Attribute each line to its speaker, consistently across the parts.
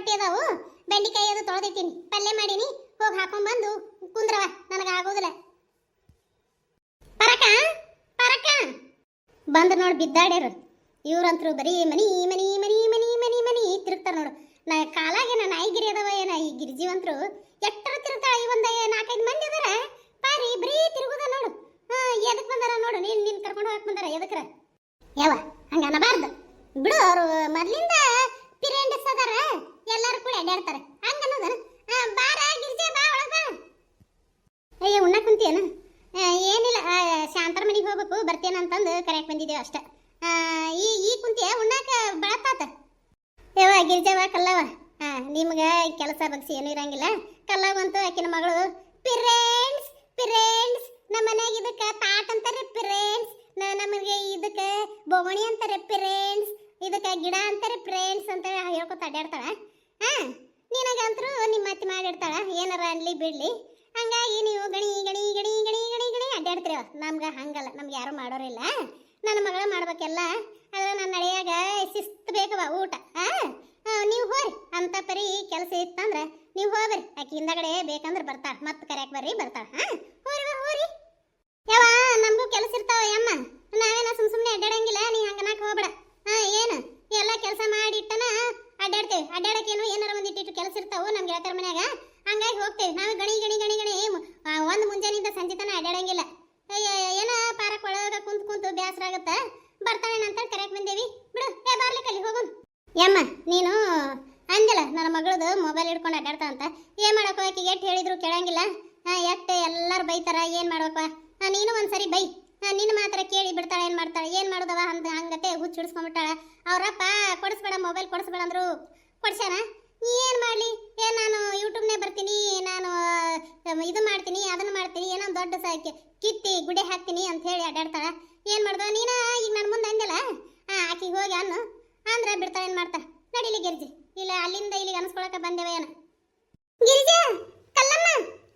Speaker 1: ರೊಟ್ಟಿ ಅದಾವು, ಬೆಂಡಿಕಾಯಿ ಅದು ತೊಳೆದಿಟ್ಟಿನಿ, ಪಲ್ಯ ಮಾಡೀನಿ. ಹೋಗಿ ಹಾಕೊಂಡ್ ಬಂದು ಕುಂದ್ರವ, ನನಗೆ ಆಗೋದಿಲ್ಲ. ಪರಕ ಪರಕ ಬಂದು ನೋಡಿ ಬಿದ್ದಾಡ್ಯಾರ ಇವ್ರಂತ್ರು. ಬರೀ ಮನಿ ಮನಿ ಮನಿ ಮನಿ ಮನಿ ಮನಿ ತಿರುಗ್ತಾರ ನೋಡು. ಕಾಲಾಗೇನ ನಾಯಿಗಿರಿ ಅದಾವ ಏನ ಈ ಗಿರಿಜೀವಂತ್ರು ಎಟ್ಟರ ತಿರುಗ್ತಾಳ. ಈ ಒಂದು 4-5 ಮಂದಿ ಅದಾರ ಪಾರಿ ಬರೀ ತಿರುಗುದ ನೋಡು. ಎದಕ್ ಬಂದಾರ ನೋಡು, ನೀನ್ ಕರ್ಕೊಂಡು ಹೋಗಕ್ ಬಂದಾರ ಎದಕ್ರ? ಯಾವ ಹಂಗ ಅನ್ನಬಾರ್ದು ಬಿಡು. ಅವರು ಮೊದ್ಲಿಂದ ಪಿರೇಂಡಸ್ ಅದಾರ, ಎಲ್ಲಾರು ಕೂಡ ಅಡ್ಡಾಡ್ತಾರೆ ಹಂಗ ಅನ್ನೋದನ. ಬಾರ ಗಿರಿಜೆ, ಬಾ ಒಳಗ. ಅಯ್ಯ ಉಣ್ಣ ಕುಂತಿಯೇನ? ಏನಿಲ್ಲ, ಶಾಂತರ ಮನೆಗೆ ಹೋಗ್ಬೇಕು ಬರ್ತೇನಂತಂದು ಕರೆಕ್ಟ್ ಬಂದಿದ್ದೇವೆ ಅಷ್ಟ. ಈ ಕುಂತಿಯ ಉಣ್ಣಾಕ ಬಳತಾತ. ಯವ್ವ ಗಿರಿಜವ್ವ ಕಲ್ಲವ, ನಿಮ್ಗೆ ಕೆಲಸ ಬಗ್ಸಿ ಏನೂ ಇರಂಗಿಲ್ಲ. ಕಲ್ಲವಂತೂ ಆಕಿನ ಮಗಳು ಪಿರೇಂಡ್ಸ್ ಪಿರೇಂಡ್ಸ್. ನಮ್ಮ ಮನ್ಯಾಗ ಇದಕ್ಕೆ ತಾಟ್ ಅಂತಾರೆ ಪಿರೇಂಡ್ಸ್, ನಮಗೆ ಇದಕ್ಕೆ ಬೊಗಣಿ ಅಂತಾರೆ ಪಿರೇಂಡ್ಸ್, ಇದಕ್ಕೆ ಗಿಡ ಅಂತಾರೆ ಫ್ರೆಂಡ್ಸ್ ಅಂತ ಹೇಳ್ಕೊತ ಅಡ್ಡಾಡ್ತಾಳ. ನಿನಗಂತರೂ ನಿಮ್ಮ ಅತ್ತೆ ಮಾಡಿಡ್ತಾಳ ಏನಾರ ಅನ್ಲಿ ಬಿಡ್ಲಿ. ಹಂಗಾಗಿ ನೀವು ಗಣಿ ಗಣಿ ಗಣಿ ಗಣಿ ಗಣಿ ಗಣಿ ಅಡ್ಡಾಡ್ತೀರ. ನಮ್ಗೆ ಹಂಗಲ್ಲ, ನಮ್ಗೆ ಯಾರು ಮಾಡೋರಿಲ್ಲ. ನನ್ನ ಮಗಳ ಮಾಡ್ಬೇಕೆಲ್ಲ. ಆದ್ರೆ ನನ್ನ ನಡೆಯಾಗ ಶಿಸ್ತು ಬೇಕವ ಊಟ. ನೀವು ಹೋರಿ, ಅಂತ ಪರಿ ಕೆಲಸ ಇತ್ತಂದ್ರೆ ನೀವು ಹೋಗ್ರಿ. ಆಕೆ ಹಿಂದಗಡೆ ಬೇಕಂದ್ರೆ ಬರ್ತಾಳ, ಮತ್ತೆ ಕರೆಯಕ್ ಬರ್ರಿ ಬರ್ತಾಳ. ಹೋರಿ ಹೋರಿ. ಯಾವ ನಮಗೂ ಕೆಲಸ ಇರ್ತಾವ ಅಮ್ಮ, ನಾವೇನ ಸುಮ್ಮನೆ ಅಡ್ಡಾಡಂಗಿಲ್ಲ. ನೀ ಹಂಗನಾಕ ಹೋಗ್ಬೇಡ. ಏನು ಎಲ್ಲ ಕೆಲಸ ಮಾಡಿಟ್ಟನ ಅಡ್ಡಾಡ್ತೇವೆ. ಅಡ್ಡಾಡಕ್ಕೇನು ಏನಾರ ಒಂದಿಟ್ಟು ಕೆಲಸ ಇರ್ತಾವು ನಮ್ಗೆ ಗೆಳತರ ಮನ್ಯಾಗ, ಹಂಗಾಗಿ ಹೋಗ್ತೇವೆ. ನಾವು ಗಣಿ ಗಣಿ ಗಣಿ ಗಣಿ ಒಂದು ಮುಂಜಾನಿಂದ ಸಂಜೆ ತನ ಅಡ್ಡಾಡಂಗಿಲ್ಲ. ಏನ ಪಾರಕ್ ಒಳಗ ಕುಂತು ಬೇಸರ ಆಗತ್ತ, ಬರ್ತಾಳೇನಂತ ಕರೆಯಕ್ ಬಂದೇವಿ. ಬಿಡು, ಬಾರ್ಲಿಕ್ಕಲ್ಲಿ ಹೋಗು. ಯಮ್ಮ ನೀನು ಅಂದಿಲ್ಲ ನನ್ನ ಮಗಳದು ಮೊಬೈಲ್ ಹಿಡ್ಕೊಂಡು ಅಡ್ಡಾಡ್ತಾ ಅಂತ. ಏನ್ ಮಾಡಬೇಕು, ಆಕಿಗೆ ಎಟ್ಟು ಹೇಳಿದ್ರು ಕೇಳಂಗಿಲ್ಲ. ಎಟ್ಟು ಎಲ್ಲರೂ ಬೈತಾರ, ಏನ್ ಮಾಡ್ಬೇಕು? ನೀನು ಒಂದ್ಸರಿ ಬೈ. ನಿನ್ನ ಮಾತ್ರ ಕೇಳಿ ಬಿಡ್ತಾಳೆ. ಏನ್ ಮಾಡ್ತಾಳೆ, ಏನ್ ಮಾಡೋದವ ಅಂತ ಹಂಗತೆ ಹುಚ್ಚು ಹಿಡಿಸ್ಕೊಂಡ್ಬಿಟ್ಟಾಳ. ಅವ್ರಪ್ಪ ಕೊಡಿಸ್ಬೇಡ ಮೊಬೈಲ್ ಕೊಡಿಸ್ಬೇಡ ಅಂದ್ರು, ಕೊಡ್ಸ್ಯಾನ. ಏನ್ ಮಾಡ್ಲಿ? ನಾನು ಯೂಟ್ಯೂಬ್ನೇ ಬರ್ತೀನಿ, ನಾನು ಇದು ಮಾಡ್ತೀನಿ ಅದನ್ನ ಮಾಡ್ತೀನಿ, ಏನೋ ದೊಡ್ಡ ಕಿತ್ತಿ ಗುಡೆ ಹಾಕ್ತೀನಿ ಅಂತ ಹೇಳಿ ಅಡ್ಡಾಡ್ತಾಳ. ಏನ್ ಮಾಡ್ದ ನೀನ ಈಗ ನನ್ನ ಮುಂದೆ ಅಂದಿಲ್ಲ, ಆಕಿಗೆ ಹೋಗಿ ಅನ್ನು ಅಂದ್ರೆ ಬಿಡ್ತಾಳೆ. ಏನ್ ಮಾಡ್ತಾ ನಡಿಲಿ ಗಿರ್ಜಿ, ಇಲ್ಲ ಅಲ್ಲಿಂದ ಇಲ್ಲಿಗೆ ಅನ್ಸ್ಕೊಳಕ ಬಂದೇವ ಏನ? ಗಿರಿಜ ಕಲ್ಲಮ್ಮ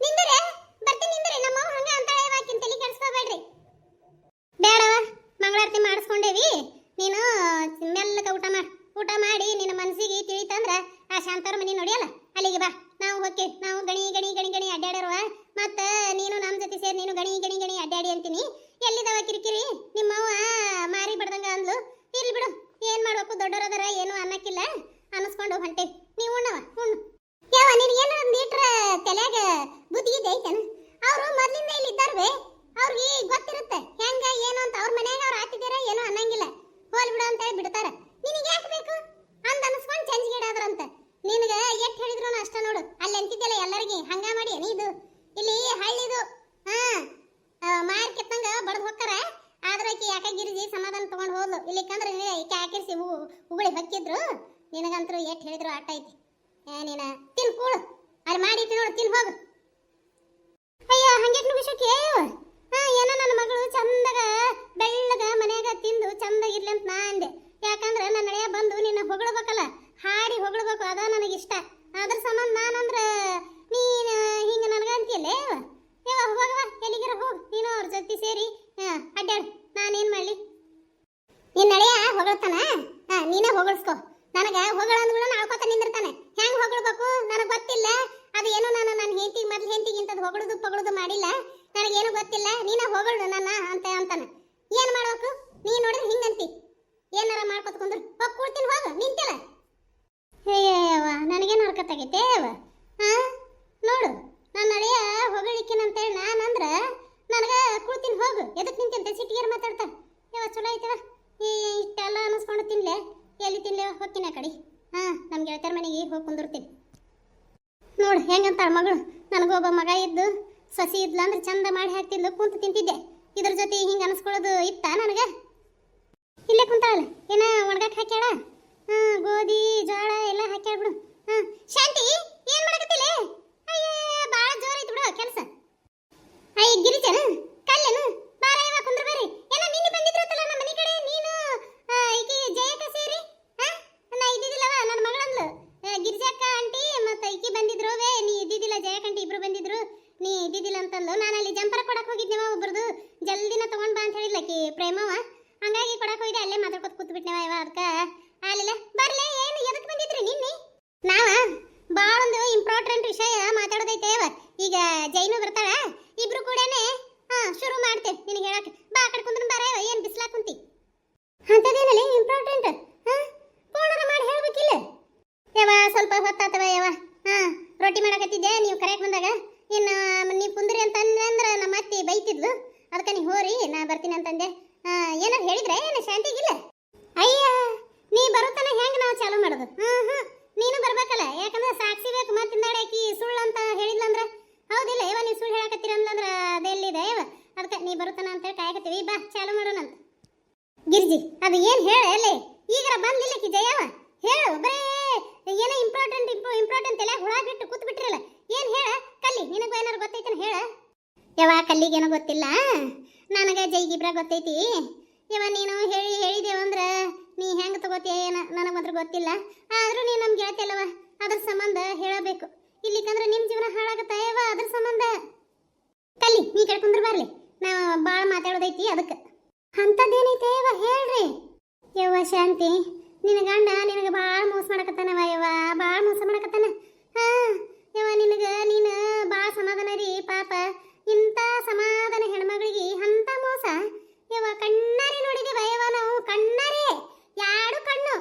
Speaker 1: ನಿಂದರೆ ಬರ್ತೀನಿ, ನಿಂದರೆ. ನಮ್ಮ ಹಂಗ ಅಂತಾಳೆ, ಆಕಿನ ತಲೆ ಕೆಡಿಸ್ಕೋಬೇಡ್ರಿ. ಬೇಡವ, ಮಂಗಳಾರತಿ ಮಾಡಿಸ್ಕೊಂಡೇವಿ. ನೀನು ಮೆಲ್ಲಕ ಊಟ ಮಾಡಿ ನಿನ್ನ ಮನಸ್ಸಿಗೆ ತಿಳಿತಂದ್ರ ಆ ಶಾಂತಾರ ಮನಿ ನೋಡಿಯಲ್ಲ ಅಲ್ಲಿಗೆ ಬಾ. ನಾವು ಹೋಗಿ ನಾವು ಗಣಿ ಗಣಿ ಗಣಿ ಗಣಿ ಅಡ್ಡಾಡಿರುವ. ಮತ್ತ ನೀನು ನಮ್ಮ ಜೊತೆ ಸೇರಿ ನೀನು ಗಣಿ ಗಣಿ ಗಣಿ ಅಡ್ಡಾಡಿ ಅಂತೀನಿ. ಎಲ್ಲಿದವ ಕಿರಿಕಿರಿ? ನಿಮ್ಮವ್ವ ಮಾರಿ ಬಡ್ದಂಗ ಅಂದ್ಲು. ಇರ್ಲಿ ಬಿಡು, ಏನ್ ಮಾಡ್ಬೇಕು, ದೊಡ್ಡವರದರ ಏನು ಅನ್ನಕ್ಕಿಲ್ಲ ಅನ್ನಿಸ್ಕೊಂಡು ಹೊಂಟೇವಿ. ನೀವು ಉಣ್ಣವ ಉಣ್ಣು. ಯಾವ ನಿನಗೆ ಏನಾರ ಒಂದಿಟ್ರ ತಲೆಯಾಗ ಬುದ್ಧಿ ಐತೇನ? ಅವರು ಮೊದ್ಲಿಂದ ಇಲ್ಲಿ ಇದ್ದಾರ್ವೆ, ಅವ್ರಿಗೆ ಗೊತ್ತಿರುತ್ತೆ ಹೆಂಗ ಏನು ಅಂತ. ಅವ್ರ ಮನ್ಯಾಗ ಅವ್ರು ಆತಿದಾರ ಏನೋ ಅನ್ನಂಗಿಲ್ಲ, ಹೋಲ್ ಬಿಡು ಅಂತ ಹೇಳಿ ಬಿಡ್ತಾರ. ನಿನಗೆ ಯಾಕೆ ಬೇಕು ಅಂದ ಅನ್ಸ್ಕೊಂಡು ಚಂಜಿಗಿಡಾದ್ರಂತ. ನಿನಗೆ ಎಷ್ಟು ಹೇಳಿದ್ರು ಅಷ್ಟ ನೋಡು. ಅಲ್ಲಿ ಅಂತಿದ್ದಲ್ಲ ಎಲ್ಲರಿಗೆ ಹಂಗ ಮಾಡಿ ನೀದು. ಇಲ್ಲಿ ಹಳ್ಳಿದು ಮಾರ್ ಕೆತ್ತಂಗ ಬಡದ್ ಹೋಗ್ತಾರ. ಆದ್ರ ಆಕಿ ಯಾಕ ಗಿರಿಜಿ ಸಮಾಧಾನ ತಗೊಂಡು ಹೋದ್ಲು. ಇಲ್ಲಿಕಂದ್ರೆ ಈಕೆ ಹಾಕಿರ್ಸಿ ಉಗುಳಿ ಹೊಕ್ಕಿದ್ರು. ನಿನಗಂತರೂ ಎಷ್ಟು ಹೇಳಿದ್ರು ಆಟ ಐತಿ. ನೀನ ತಿನ್ ಕೂಳು, ಅಲ್ಲಿ ಮಾಡಿಟ್ಟು ನೋಡು, ತಿನ್ ಹೋಗು. ಅಯ್ಯ ಹಂಗೆ ವಿಷಯಕ್ಕೆ ಏನೋ ನನ್ನ ಮಗಳು ಚಂದಾಗ ಬೆಳ್ಳಗ ಮನ್ಯಾಗ ತಿಂದು ಚಂದಾಗಿರ್ಲಿ ಅಂತ ನಾ ಅಂದೆ. ಯಾಕಂದ್ರೆ ನನ್ನ ನಡೆಯ ಬಂದು ನಿನ್ನ ಹೊಗಳಬೇಕಲ್ಲ, ಹಾಡಿ ಹೊಗಳಬೇಕು, ಅದ ನನಗಿಷ್ಟ. ಅದ್ರ ಸಂಬಂಧ ನಾನಂದ್ರ ನೀನು ಹಿಂಗ ನನಗಂತಿಯಲ್ಲೇ. ಯಾವ ಹೋಗವ, ಎಲ್ಲಿಗಿರ ಹೋಗು. ನೀನು ಅವ್ರ ಜೊತೆ ಸೇರಿ ಅಡ್ಡಾಡು. ನಾನೇನ್ ಮಾಡ್ಲಿ? ನಿನ್ನ ನಡೆಯ ಹೊಗಳ್ತಾನ, ನೀನೇ ಹೊಗಳಿಸ್ಕೊ. ನನಗ ಹೊಗಳ ಅಂದ್ಗಳು ನಾಳ್ಕೊತ ನಿಂದಿರ್ತಾನೆ. ಹೆಂಗ್ ಹೊಗಳ್ಬೇಕು ನನಗೆ ಗೊತ್ತಿಲ್ಲ. ಅದು ಏನೋ ನಾನು ನನ್ನ ಹೆಂಡತಿಗೆ ಮೊದ್ಲು ಹೆಂಡತಿಗಿಂತದ್ದು ಹೊಗಳದು ಪಗಳದು ಮಾಡಿಲ್ಲ, ನನಗೇನು ಗೊತ್ತಿಲ್ಲ. ನೀನ ಹೊಗಳು ನನ್ನ ಅಂತ ಅಂತಾನೆ. ಏನ್ ಮಾಡ್ಬೇಕು? ನೀ ನೋಡಿದ್ರೆ ಹಿಂಗಂತಿ. ಏನಾರ ಮಾಡ್ಕೊತ ಕುಂದ್ರು ಹೋಗಿ ಕೂಡ್ತೀನಿ, ಹೋಗು ನಿಂತಿಲ್ಲ. ಅಯ್ಯವ್ವ ನನಗೇನು ಹರ್ಕತ್ತಾಗೈತೆ ಅವ. ನೋಡು ನನ್ನ ನಡೆಯ ಹೊಗಳಿಕಿನಂತೇಳಿ ನಾನಂದ್ರ ನನಗೆ ಕೂಡ್ತೀನಿ, ಹೋಗು. ಎದಕ್ಕೆ ನಿಂತಿಂತ ಸಿಟ್ಟಿಗೆ ಮಾತಾಡ್ತಾ. ಯಾವ ಚಲೋ ಐತವ ಇಷ್ಟೆಲ್ಲ ಅನ್ನಿಸ್ಕೊಂಡು ತಿನ್ಲೆ. ಎಲ್ಲಿ ತಿನ್ಲೆ ಹೋಗ್ತೀನಿ ಆ ಕಡೆ. ನಮ್ಮ ಗೆಳತಿಯರ ಮನೆಗೆ ಹೋಗಿ ಕುಂದಿರ್ತೀನಿ. ನೋಡು ಹೆಂಗಂತಾಳ ಮಗಳು. ನನಗೊಬ್ಬ ಮಗ ಇದ್ದು ಸಸಿ ಇದ್ಲಂದ್ರೆ ಚಂದ ಮಾಡಿ ಹಾಕ್ತಿದ್ಲು, ಕುಂತು ತಿಂತಿದ್ದೆ. ಇದ್ರ ಜೊತೆ ಹಿಂಗೆ ಅನಿಸ್ಕೊಳ್ಳೋದು ಇತ್ತ ನನಗೆ? ಇಲ್ಲೇ ಕುಂತಾಳಲ್ಲ, ಏನ ಒಣಗಾಕ್ ಹಾಕ್ಯಾಳ. ಗೋಧಿ ಜೋಳ ಎಲ್ಲ ಹಾಕ್ಯಾಳ ಬಿಡು. ಶಾಂತಿ ಏನ್ ಮಾಡಕತ್ತಿಲ್ಲ? ಅಯ್ಯ ಭಾಳ ಜೋರ ಐತಿ ಬಿಡು ಕೆಲಸ. ಅಯ್ಯ ಗಿರಿಜನ ಕಲ್ಲೇನ ಬಾರ ಇವ ಕುಂದ್ರ ಬರ್ರಿ. ಏನೋ ನಿನ್ನೆ ಬಂದಿದ್ರತ್ತಲ್ಲ ನಮ್ಮ ಮನೆ ಕಡೆ, ನೀನು ಈಕಿ ಜಯಕ ಸೇರಿ. ನಾ ಇದ್ದಿದ್ದಿಲ್ಲವ, ನನ್ನ ಮಗಳಂದ್ಲು ಗಿರಿಜಕ್ಕ ಆಂಟಿ ಮತ್ತು ಈಕಿ ಬಂದಿದ್ರೋವೆ. ನೀ ಇದ್ದಿದ್ದಿಲ್ಲ, ಜಯಕ ಆಂಟಿ ಇಬ್ರು ಬಂದಿದ್ರು, ನೀ ಇದ್ದಿದ್ದಿಲ್ಲ ಅಂತಂದು. ನಾನು ಅಲ್ಲಿ ಜಂಪರ ಕೊಡಕ್ಕೆ ಹೋಗಿದ್ನೇವ, ಒಬ್ರದು ಜಲ್ದಿನ ತಗೊಂಡ್ ಬಾ ಅಂತ ಹೇಳಿದ್ಲಕ್ಕಿ ಪ್ರೇಮವ. ಹಂಗಾಗಿ ಕೊಡಕ್ಕೆ ಹೋಗಿದ್ದೆ, ಅಲ್ಲೇ ಮಾತಾಡ್ಕೊತ ಕೂತ್ ಬಿಟ್ನೇವ. ಇವ ಅದಕ್ಕೆ ಆಲಿಲ್ಲ. ಬರ್ಲೆ ಏನು ಎದಕ್ಕೆ ಬಂದಿದ್ರಿ ನಿನ್ನೆ? ನಾವ ನೀ ಹೋರಿ ನಾ ಬರ್ತೀನಿ ಅಂತಂದೆ. ಏನಾರು ಹೇಳಿದ್ರೆ ಏನು ಶಾಂತಿಗಿಲ್ಲ? ಅಯ್ಯ ನೀ ಬರುತ್ತಾನೆ ಹೆಂಗೆ ನಾವು ಚಾಲು ಮಾಡೋದು? ನೀನು ಬರ್ಬೇಕಲ್ಲ, ಯಾಕಂದ್ರೆ ಸಾಕ್ಷಿ ಬೇಕು. ಮತ್ತೆ ಹಿಂದಾಡಾಕಿ ಸುಳ್ಳು ಅಂತ ಹೇಳಿದ್ಲಂದ್ರ ಹೌದಿಲ್ಲ ಯವ, ನೀವು ಸುಳ್ಳು ಹೇಳಕತ್ತೀರ ಅಂತಂದ್ರೆ ಅದೆಲ್ಲಿದೆ ಯವ, ಅದಕ್ಕೆ ನೀ ಬರುತ್ತಾನ ಅಂತೇಳಿ ಕಾಯಕತ್ತೀವಿ. ಬಾ ಚಾಲು ಮಾಡೋಣಂತ. ಗಿರ್ಜಿ ಅದು ಏನು ಹೇಳ ಅಲ್ಲೇ ಈಗ ಬಂದ್ಲಿಲ್ಲಕಿ ಜಯವ ಹೇಳು. ಬರೇ ಏನೋ ಇಂಪಾರ್ಟೆಂಟ್ ಎಲ್ಲ ಹುಳ ಬಿಟ್ಟು ಕೂತ್ ಬಿಟ್ಟಿರಲ್ಲ. ಏನು ಹೇಳ ಕಲ್ಲಿ, ನಿನಗೂ ಏನಾರು ಗೊತ್ತೈತನ ಹೇಳ. ಯವ ಕಲ್ಲಿಗೇನೋ ಗೊತ್ತಿಲ್ಲ, ನನಗೆ ಜೈಗಿಬ್ರ ಗೊತ್ತೈತಿ ಯವ. ನೀನು ಹೇಳಿದೇವಂದ್ರೆ ನೀ ಹೆಂಗೆ ತಗೋತೀಯ ಏನ ನನಗೆ ಮಾತ್ರ ಗೊತ್ತಿಲ್ಲ. ಆದರೂ ನೀನು ನಮ್ಗೆ ಗೆಳತಿಯಲ್ಲವ, ಅದ್ರ ಸಂಬಂಧ ಹೇಳಬೇಕು. ಇಲ್ಲಿಕಂದ್ರೆ ನಿಮ್ಮ ಜೀವನ ಹಾಳಾಗತ್ತ ಯವ, ಅದ್ರ ಸಂಬಂಧ. ಕಲ್ಲಿ ನೀ ಕಡ್ಕೊಂಡ್ರೆ ಬರಲಿ, ನಾವು ಭಾಳ ಮಾತಾಡೋದೈತಿ ಅದಕ್ಕೆ. ಅಂಥದ್ದೇನೈತೆ ಯವ ಹೇಳ್ರಿ. ಯವ್ವ ಶಾಂತಿ, ನಿನ್ನ ಗಂಡ ನಿನಗೆ ಭಾಳ ಮೋಸ ಮಾಡಕತ್ತಾನವ ಯವ್ವ, ಭಾಳ ಮೋಸ ಮಾಡಕತ್ತಾನ. ಯವ್ವ ನೀನು ಭಾಳ ಸಮಾಧಾನ ರೀ ಪಾಪ. ಇಂಥ ಸಮಾಧಾನ ಹೆಣ್ಮಗಳಿಗೆ ಅಂಥ ಮೋಸ ಯವ್ವ ಕಣ್ಣಾರೆ ನೋಡಿದೇವ ಯವ್ವ ನಾವು. ಕಣ್ಣಾರೆ ಎರಡು ಕಣ್ಣು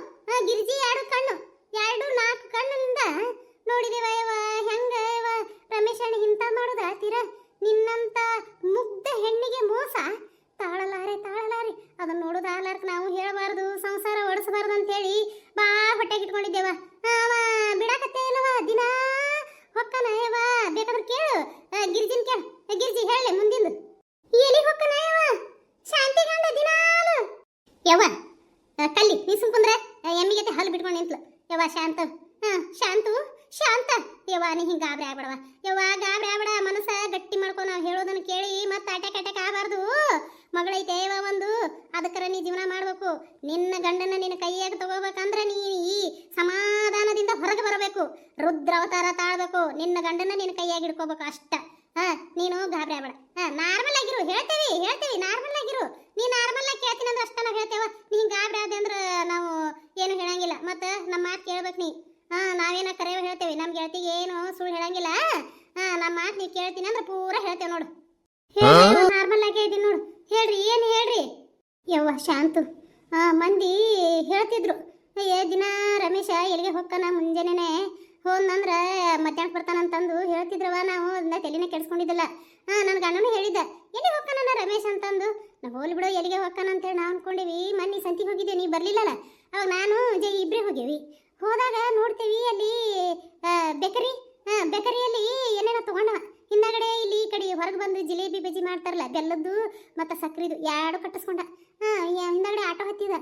Speaker 1: ಗಿರ್ಜಿ, ಎರಡು ಕಣ್ಣು, 4 ಕಣ್ಣಿಂದ ನೋಡಿದೇವ ಯವ್ವ. ಹೆಂಗ ಯವ್ವ ರಮೇಶ್ ಅಣ್ಣ ಇಂಥ ಮಾಡೋದ ತೀರ? ನಿನ್ನಂಥ ಮುಗ್ಧ ಹೆಣ್ಣಿಗೆ ಮೋಸ ತಾಳಲಾರೆ. ಅದನ್ನ ನೋಡೋದಾಗ್ಲಾರ್ಕ ನಾವು ಹೇಳಬಾರ್ದು, ಸಂಸಾರ ಓಡಿಸಬಾರ್ದು ಅಂತೇಳಿ ಭಾಳ ಹೊಟ್ಟೆಗೆ ಇಟ್ಕೊಂಡಿದ್ದೇವ. ಅವ ಬಿಡಾಕತ್ತೇ ಇಲ್ಲವ, ದಿನಾ ಹೊಕ್ಕನ ಯವ್ವ. ಬೇಕಾದ್ರೆ ಕೇಳು ಗಿರ್ಜಿನ್ ಕೇಳು. ಗಿರ್ಜಿ ಹೇಳಿ ಮುಂದಿಂದು ಎಲ್ಲಿಗೆ ಹೊಕ್ಕನ ಯವ್ವ? ಶಾಂತಿ ಗಂಡ ದಿನಾಲು ಯವ್ವ. ಕಲ್ಲಿ ನೀ ಸುಮ್ಕುಂದ್ರೆ ಎಮ್ಮಿಗೆ ಹಲ್ಲು ಬಿಟ್ಕೊಂಡು ನಿಂತ್ಲು ಯವ್ವ. ಶಾಂತ ಯವ್ವ ನೀ ಹಿಂಗೆ ಗಾಬರಿ ಆಗ್ಬೇಡವ ಯವ್ವ, ಗಾಬರಿ ಆಗ್ಬೇಡ. ಮನಸ್ಸ ಗಟ್ಟಿ ಮಾಡ್ಕೊ, ನಾವು ಹೇಳೋದನ್ನ ಕೇಳಿ ಮತ್ತೆ ಅಟ್ಯಾಕ್ ಆಗಬಾರ್ದು. ಮಗಳೈತೆ ಯವ್ವ ಒಂದು, ಅದಕ್ಕರ ನೀ ಜೀವನ ಮಾಡ್ಬೇಕು. ನಿನ್ನ ಗಂಡನ ನಿನ್ನ ಕೈಯಾಗ ತಗೋಬೇಕಂದ್ರೆ ನೀ ಈ ಸಮಾಧಾನದಿಂದ ಹೊರಗೆ ಬರಬೇಕು, ರುದ್ರಾವತಾರ ತಾಳ್ಬೇಕು. ನಿನ್ನ ಗಂಡನ ನಿನ್ನ ಕೈಯಾಗ ಹಿಡ್ಕೋಬೇಕು ಅಷ್ಟ. ನೀನು ಗಾಬರಿ ಆಗ್ಬೇಡ. Normal ಆಗಿರು, ಹೇಳ್ತೇವಿ normal ಆಗಿರು. ನೀ ನಾರ್ಮಲ್ ಆಗಿ ಕೇಳ್ತೀನಿ ಅಂದ್ರೆ ಅಷ್ಟ ನಾವು ಹೇಳ್ತೇವ. ನೀ ಹಿಂಗೆ ಗಾಬರಿ ಆದೆ ಅಂದ್ರೆ ನಾವು ಏನು ಹೇಳಂಗಿಲ್ಲ. ಮತ್ತೆ ನಮ್ಮ ಮಾತು ಕೇಳ್ಬೇಕು ನೀ. ನಾವೇನ ಕರೆಯೋ ಹೇಳ್ತೇವೆ, ನಮ್ಮ ಗೆಳತಿಗೆ ಏನು ಸುಳ್ಳು ಹೇಳಂಗಿಲ್ಲ. ನಮ್ಮ ಮಾತು ನೀವು ಕೇಳ್ತೀನಿ ಅಂದ್ರೆ ಪೂರ ಹೇಳ್ತೇವೆ ನೋಡು. ನಾರ್ಮಲ್ ಆಗಿ ಇದೀನಿ ನೋಡು. ಹೇಳ್ರಿ ಏನು ಹೇಳ್ರಿ ಯವ್ವ. ಶಾಂತು ಮಂದಿ ಹೇಳ್ತಿದ್ರು ದಿನ ರಮೇಶ ಎಲ್ಲಿಗೆ ಹೋಗ್ತಾನ, ಮುಂಜಾನೆ ಹೋದಂದ್ರೆ ಮಧ್ಯಾಹ್ನಕ್ಕೆ ಬರ್ತಾನಂತಂದು ಹೇಳ್ತಿದ್ರವ. ನಾವು ಅದನ್ನ ತಲೆನೇ ಕೆಡಿಸ್ಕೊಂಡಿದ್ದಿಲ್ಲ. ನನ್ನ ಗಂಡನೂ ಹೇಳಿದ್ದ ಎಲ್ಲಿಗೆ ಹೋಗ್ತಾನ ರಮೇಶ್ ಅಂತಂದು. ನಾವು ಹೋಲಿ ಬಿಡೋ ಎಲ್ಲಿಗೆ ಹೋಗ್ತಾನ ಅಂತೇಳಿ ನಾವು ಅನ್ಕೊಂಡಿವಿ. ಮನ್ನಿ ಸಂತಿಗೆ ಹೋಗಿದ್ದೆ, ನೀ ಬರಲಿಲ್ಲಲ್ಲ. ಅವಾಗ ನಾನು ಜೈ ಇಬ್ಬರೇ ಹೋಗೇವಿ. ಹೋದಾಗ ನೋಡ್ತೇವಿ ಅಲ್ಲಿ ಬೇಕರಿಯಲ್ಲಿ ಏನೇನೋ ತಗೊಂಡವ. ಹಿಂದಗಡೆ ಇಲ್ಲಿ ಈ ಕಡೆ ಹೊರಗೆ ಬಂದು ಜಿಲೇಬಿ ಬಜ್ಜಿ ಮಾಡ್ತಾರಲ್ಲ, ಬೆಲ್ಲದ್ದು ಮತ್ತು ಸಕ್ರಿದು 2 ಕಟ್ಟಿಸ್ಕೊಂಡ. ಹಿಂದಗಡೆ ಆಟೋ ಹತ್ತಿದ.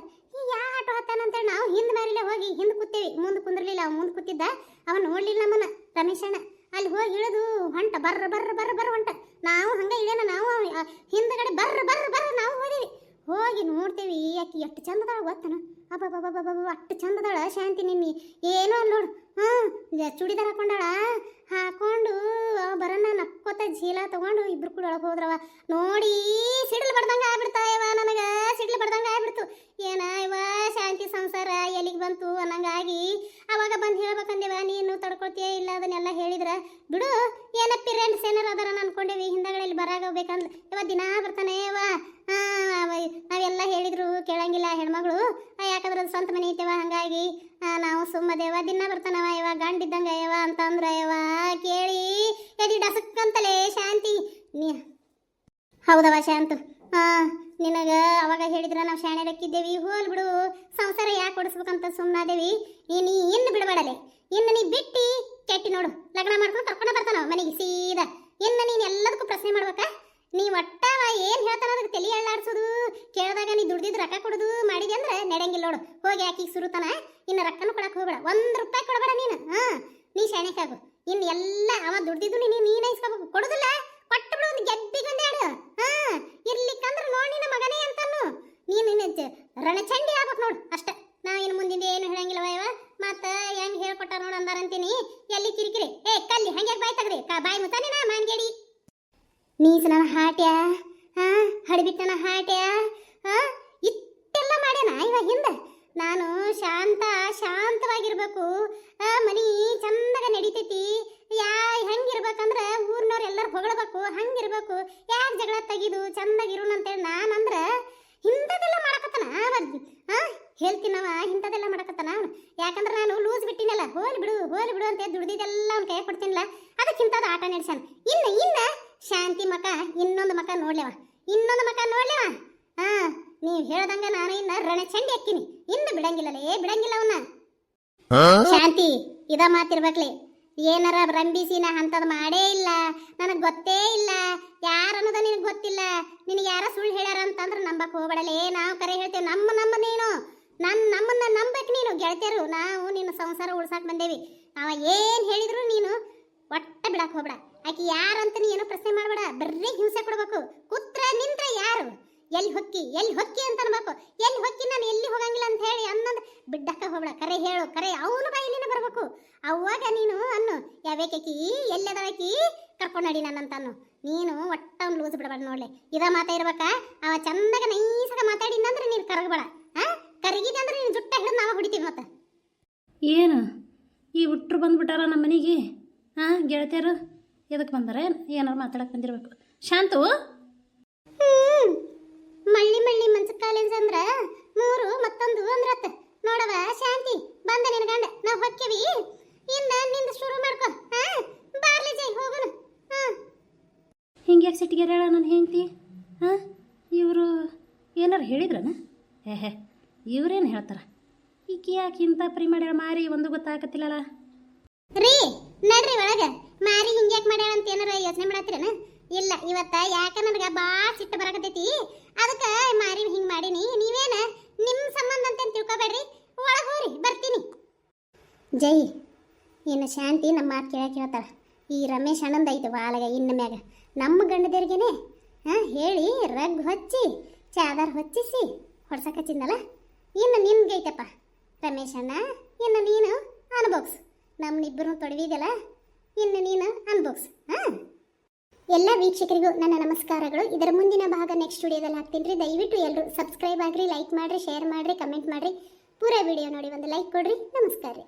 Speaker 1: ಯಾವ ಆಟೋ ಹತ್ತಾನಂತೇಳಿ ನಾವು ಹಿಂದೆ ಮಾರಿಲ್ಲ ಹೋಗಿ ಹಿಂದೆ ಕೂತೇವಿ. ಮುಂದೆ ಕುಂದ್ರಲಿಲ್ಲ, ಅವ ಮುಂದೆ ಕೂತಿದ್ದ. ಅವ ನೋಡ್ಲಿಲ್ಲ ನಮ್ಮನ್ನ ರಮೇಶಣ್ಣ. ಅಲ್ಲಿ ಹೋಗಿ ಇಳಿದು ಹೊಂಟ ಬರ್ರ ಹೊಂಟ. ನಾವು ಹಂಗೆ ಇಳೇನ, ನಾವು ಹಿಂದಗಡೆ ಬರ್ರ ನಾವು ಹೋದೇವಿ. ಹೋಗಿ ನೋಡ್ತೇವಿ ಆಕಿ ಎಷ್ಟು ಚಂದದಾಳ ಗೊತ್ತನ. ಅಬ್ಬಬ್ಬಬ್ಬಬ್ಬ ಅಷ್ಟು ಚಂದದಾಳ ಶಾಂತಿ. ನಿನ್ನೆ ಏನೋ ನೋಡು ಚೂಡಿದಾರ ಹಾಕೊಂಡು ಬರನ್ನ ನಕ್ಕೋತ ಚೀಲ ತಗೊಂಡು ಇಬ್ರು ಕೂಡ ಒಳಗೆ ಹೋದ್ರವ. ನೋಡಿ ಸಿಡ್ಲು ಬಡ್ದಂಗೆ ಆಗ್ಬಿಡ್ತಾಯವ, ನನಗೆ ಸಿಡ್ಲು ಬಡ್ದಂಗೆ ಆಗ್ಬಿಡ್ತು. ಏನ ಇವ ಶಾಂತಿ ಸಂಸಾರ ಎಲ್ಲಿಗೆ ಬಂತು ಅನ್ನಂಗಾಗಿ ಅವಾಗ ಬಂದು ಹೇಳ್ಬೇಕಂದೇವ. ನೀನು ತಡ್ಕೊಳ್ತೀಯ ಇಲ್ಲ ಅದನ್ನೆಲ್ಲ ಹೇಳಿದ್ರೆ ಬಿಡು. ಏನ ಪಿರೆಂಟ್ಸ್ ಏನಾರು ಅದಾರ ಅನ್ಕೊಂಡೇವಿ. ಹಿಂದಗಳಲ್ಲಿ ಬರಾಗಬೇಕಂದ್ರೆ ಇವ ದಿನ ಬರ್ತಾನೆ ಇವ. ನಾವೆಲ್ಲ ಹೇಳಿದ್ರು ಕೇಳಂಗಿಲ್ಲ ಹೆಣ್ಮಗಳು, ಯಾಕಂದ್ರೆ ಅದು ಸ್ವಂತ ಮನೆ ಐತೆವ. ಹಂಗಾಗಿ ನಾವು ಸುಮ್ಮದೇವ. ದಿನ ಬರ್ತಾನವ ಇವ, ಗಂಡಿದ್ದಂಗೆ ಯವ ಅಂತಂದ್ರೆ ಯವ ಕೇಳಿ ಎದಿ ಡಸಕ್ಕಂತಲೇ ಶಾಂತಿ. ಹೌದವ ಶಾಂತು, ನಿನಗೆ ಅವಾಗ ಹೇಳಿದ್ರೆ ನಾವು ಶಾಣೆರಕ್ಕಿದ್ದೇವಿ. ಹೋಲ್ ಬಿಡು, ಸಂಸಾರ ಯಾಕೆ ಕೊಡಿಸ್ಬೇಕಂತ ಸುಮ್ಮನಾದೇವಿ. ನೀ ಇನ್ನು ಬಿಡಬೇಡಲೆ. ಇನ್ನು ನೀ ಬಿಟ್ಟು ಕೆಟ್ಟಿ ನೋಡು, ಲಗ್ನ ಮಾಡ್ಕೊಂಡು ಕರ್ಕೊಂಡು ಬರ್ತಾನವ ಮನೆಗೆ ಸೀದಾ. ಇನ್ನು ನೀನು ಎಲ್ಲದಕ್ಕೂ ಪ್ರಶ್ನೆ ಮಾಡ್ಬೇಕಾ? ನೀ ಒಟ್ಟವ ಏನು ಹೇಳ್ತಾನ ಅದಕ್ಕೆ ತಲೆ ಅಳ್ಳಾಡ್ಸೋದು. ಕೇಳಿದಾಗ ನೀ ದುಡ್ದಿದ್ದು ರೊಕ್ಕ ಕೊಡೋದು ಮಾಡಿದೆ ಅಂದ್ರೆ ನಡೆಯಂಗಿಲ್ಲ ನೋಡು. ಹೋಗಿ ಆಕಿಗೆ ಸುರುತಾನ. ಇನ್ನು ರೊಕ್ಕನೂ ಕೊಡಕ್ಕೆ ಹೋಗ್ಬೇಡ, 1 ರೂಪಾಯಿ ಕೊಡಬೇಡ ನೀನು. ನೀ ಶಾಣೆಕಾಗು. ಇನ್ನು ಎಲ್ಲ ಅವ ದುಡ್ದಿದ್ದು ನೀನೇ ಇಸ್ಕೋಬೇಕು. ಕೊಡುದಿಲ್ಲ ಕೊಟ್ಟು ಬಿಡು, ಒಂದು ಗೆಬ್ಬಿಗೊಂದೇಳು. ಇರ್ಲಿಕ್ಕಂದ್ರೆ ನೋಡಿ ನಿನ್ನ ಮಗನೇ ಅಂತಾನು. ನೀನು ರಣಚಂಡಿ ಆಗ್ಬೇಕು ನೋಡು ಅಷ್ಟೇ. ಇನ್ನು ಮುಂದಿಂದ ಏನು ಹೇಳಂಗಿಲ್ಲವ ಇವ. ಮತ್ತೆ ಹೆಂಗೆ ಹೇಳ್ಕೊಟ್ಟಾರ ನೋಡು ಅಂದಾರಂತೀನಿ. ಎಲ್ಲಿ ಕಿರಿಕಿರಿ ಕಲ್ಲಿ ಹಂಗೆ ಬಾಯಿ ತೆಗ್ರಿ ಬಾಯಿ ಮುತ್ತಾನೆ ನಾ ಮಾನ್ಗೇಡಿ. ನೀಸು ನನ್ನ ಹಾಟ್ಯಾ ಹಡಿಬಿಟ್ಟು ನನ್ನ ಹಾಟ್ಯಾ ಇಷ್ಟೆಲ್ಲ ಮಾಡ್ಯಾನ ಇವ ಹಿಂದೆ. ನಾನು ಶಾಂತವಾಗಿರ್ಬೇಕು, ಮನಿ ಚಂದಾಗ ನಡೀತೈತಿ. ಹೆಂಗಿರ್ಬೇಕಂದ್ರೆ ಊರಿನವ್ರು ಎಲ್ಲರೂ ಹೊಗಳಬೇಕು, ಹಂಗಿರ್ಬೇಕು. ಯಾಕೆ ಜಗಳ ತೆಗಿದು ಚಂದಾಗಿರೋಣಂತೇಳಿ ನಾನಂದ್ರೆ ಇಂಥದ್ದೆಲ್ಲ ಮಾಡಕತ್ತಾನ ಹೇಳ್ತೀನವ. ಇಂಥದ್ದೆಲ್ಲ ಮಾಡಕತ್ತಾನ ಅವನು. ಯಾಕಂದ್ರೆ ನಾನು ಲೂಸ್ ಬಿಟ್ಟಿನಲ್ಲ. ಹೋಲಿ ಬಿಡು ಅಂತ ದುಡ್ದಿದ್ದೆಲ್ಲ ಅವ್ನ ಕೈ ಕೊಡ್ತೀನಿಲ್ಲ. ಅದಕ್ಕಿಂತದ ಆಟ ನಡೆಸಾನ. ಇನ್ನು ಶಾಂತಿ ಮಕ ಇನ್ನೊಂದು ಮಕ ನೋಡ್ಲವ. ಇನ್ನೊಂದು ಮಕ ನೋಡ್ಲಿವ ಹಾ ನೀವ್ ಹೇಳ್ದಂಗ ನಾನು ಇನ್ನ ರಣ ಚಂಡಿ ಹಾಕಿನಿ ಇನ್ನು ಬಿಡಂಗಿಲ್ಲಲೇ ಬಿಡಂಗಿಲ್ಲ ಅವನ್ನ ಶಾಂತಿ ಇದ ಮಾತಿರ್ಬೇಕ್ಲಿ ಏನಾರ ರಂಬಿಸಿನ ಅಂತದ್ ಮಾಡೇ ಇಲ್ಲ ನನಗ್ ಗೊತ್ತೇ ಇಲ್ಲ ಯಾರ ಅನ್ನೋದ ನಿನಗ್ ಗೊತ್ತಿಲ್ಲ ನಿನಗೆ ಯಾರ ಸುಳ್ಳು ಹೇಳ್ಯಾರ ಅಂತಂದ್ರೆ ನಂಬಕ್ ಹೋಗ್ಬೇಡಲೇ ನಾವು ಕರೆ ಹೇಳ್ತೇವೆ ನಮ್ಮ ನೀನು ನಮ್ಮನ್ನ ನಂಬಕ್ ನೀನು ಗೆಳತಿಯರು ನಾವು ನಿನ್ನ ಸಂಸಾರ ಉಳ್ಸಾಕ್ ಬಂದೇವಿ ಅವ ಏನ್ ಹೇಳಿದ್ರು ನೀನು ಒಟ್ಟ ಬಿಡಕ್ ಹೋಗ್ಬೇಡ ಆಕಿ ಯಾರಂತ ನೀ ಏನೋ ಪ್ರಶ್ನೆ ಮಾಡ್ಬೇಡ ಬರ್ರಿ ಹಿಂಸೆ ಕೊಡ್ಬೇಕು ಕೂತ್ರ ನಿಂತ್ರ ಯಾರು ಎಲ್ಲಿ ಹೊಕ್ಕಿ ಅಂತ ಅನ್ಬೇಕು ಎಲ್ಲಿ ಹೊಕ್ಕಿ ನಾನು ಎಲ್ಲಿ ಹೋಗಂಗಿಲ್ಲ ಅಂತ ಹೇಳಿ ಅನ್ನೋದು ಬಿಡ್ಡಕ್ಕ ಹೋಗ್ಬೇಡ ಕರೆ ಹೇಳು ಕರೆ ಅವನ ಬಾಯಿಲಿನ ಬರ್ಬೇಕು ಅವಾಗ ನೀನು ಅನ್ನು ಯಾವೇಕಿ ಎಲ್ಲದಳಕಿ ಕರ್ಕೊಂಡು ನಡಿ ನನ್ನಂತಾನು ನೀನು ಒಟ್ಟ ಅವ್ನು ಲೂಸ್ ಬಿಡಬೇಡ ನೋಡ್ಲಿ ಇದ ಮಾತಾ ಇರ್ಬೇಕ ಅವ ಚಂದಾಗ ನೈಸಾಗ ಮಾತಾಡಿದಂದ್ರೆ ನೀನು ಕರಗಬೇಡ ಕರಗಿದೆ ಅಂದ್ರೆ ನೀನು ಜುಟ್ಟ ಹಿಡಿದು ನಾವು ಹೊಡಿತೀವಿ ಮತ್ತೆ
Speaker 2: ಏನು ಈ ಹುಟ್ರು ಬಂದ್ಬಿಟ್ಟಾರ ನಮ್ಮ ಮನೆಗೆ ಗೆಳತಿಯರು ಎದಕ್ಕೆ ಬಂದಾರ ಏನಾರು ಮಾತಾಡಕ್ಕೆ ಬಂದಿರ್ಬೇಕು ಶಾಂತು
Speaker 1: ಮಳ್ಳಿ ಮಂಚ ಕಾಲೇಜ್ ಅಂದ್ರ 3 ಮತ್ತೊಂದು ಅಂದ್ರತ್ತ ನೋಡವ ಶಾಂತಿ ಬಂದ ನಿನ್ ಗಂಡ ನಾವ್ ಹೊಕ್ಕಿವಿ ಇನ್ನ ನಿಂದ ಶುರು ಮಾಡ್ಕೊ ಬಾರ್ಲಿ ಜೈ ಹೋಗೋಣ
Speaker 2: ಹಿಂಗೆ ಸಿಟ್ಟಿಗೆ ಹೇಳ ನನ್ನ ಹೆಂಡತಿ ಇವರು ಏನಾರು ಹೇಳಿದ್ರನ ಇವ್ರೇನು ಹೇಳ್ತಾರ ಈಕಿ ಯಾಕೆ ಇಂಥ ಪರಿ ಮಾಡ್ಯಾಳ ಮಾರಿ ಒಂದು ಗೊತ್ತಾಗತ್ತಿಲ್ಲಲ್ಲ
Speaker 1: ರೀ ನಡ್ರಿ ಒಳಗ ಮಾರಿ ಹಿಂಗ್ಯಾಕ್ ಮಾಡ್ಯಾಳ ಅಂತ ಏನಾರ ಯೋಚನೆ ಮಾಡತ್ತೀರನ ಇಲ್ಲ ಇವತ್ತ ಯಾಕ ನನಗ ಬಾಳ ಸಿಟ್ಟು ಬರಕತೈತಿ ಅದಕ್ಕ ಮಾರಿ ಹಿಂಗ್ ಮಾಡೀನಿ ನೀವೇನ ನಿಮ್ ಸಂಬಂಧ ಅಂತ ತಿಳ್ಕೊಬೇಡ್ರಿ ಒಳಗ ಹೋರಿ ಬರ್ತೀನಿ ಜೈ ಇನ್ನು ಶಾಂತಿ ನಮ್ಮ ಮಾತು ಕೇಳ್ತಾಳ ಈ ರಮೇಶ್ ಅಣ್ಣಂದ ಐತೆ ವಾಲಗ ಇನ್ನ ಮ್ಯಾಗ ನಮ್ಮ ಗಂಡದೇರ್ಗೆನೆ ಹೇಳಿ ರಗ್ ಹೊಚ್ಚಿ ಚಾದರ್ ಹೊಚ್ಚಿಸಿ ಹೊಡ್ಸಕಚ್ಚಿಂದಲ್ಲ ಇನ್ನು ನಿನ್ಗೈತಪ್ಪ ರಮೇಶ್ ಅಣ್ಣ ಇನ್ನು ನೀನು ಅನ್ಬೋಕ್ಸ್ ನಮ್ಮನಿಬ್ಬರು ತೊಡವಿದೆಲ್ಲ ಇನ್ನು ನೀನು ಅನ್ಬೋಕ್ಸ್ ಎಲ್ಲ ವೀಕ್ಷಕರಿಗೂ ನನ್ನ ನಮಸ್ಕಾರಗಳು ಇದರ ಮುಂದಿನ ಭಾಗ ನೆಕ್ಸ್ಟ್ ವಿಡಿಯೋದಲ್ಲಿ ಹಾಕ್ತೀನಿ ರೀ ದಯವಿಟ್ಟು ಎಲ್ಲರೂ ಸಬ್ಸ್ಕ್ರೈಬ್ ಆಗ್ರಿ ಲೈಕ್ ಮಾಡಿರಿ ಶೇರ್ ಮಾಡಿರಿ ಕಮೆಂಟ್ ಮಾಡಿರಿ ಪೂರಾ ವಿಡಿಯೋ ನೋಡಿ ಒಂದು ಲೈಕ್ ಕೊಡ್ರಿ ನಮಸ್ಕಾರ ರೀ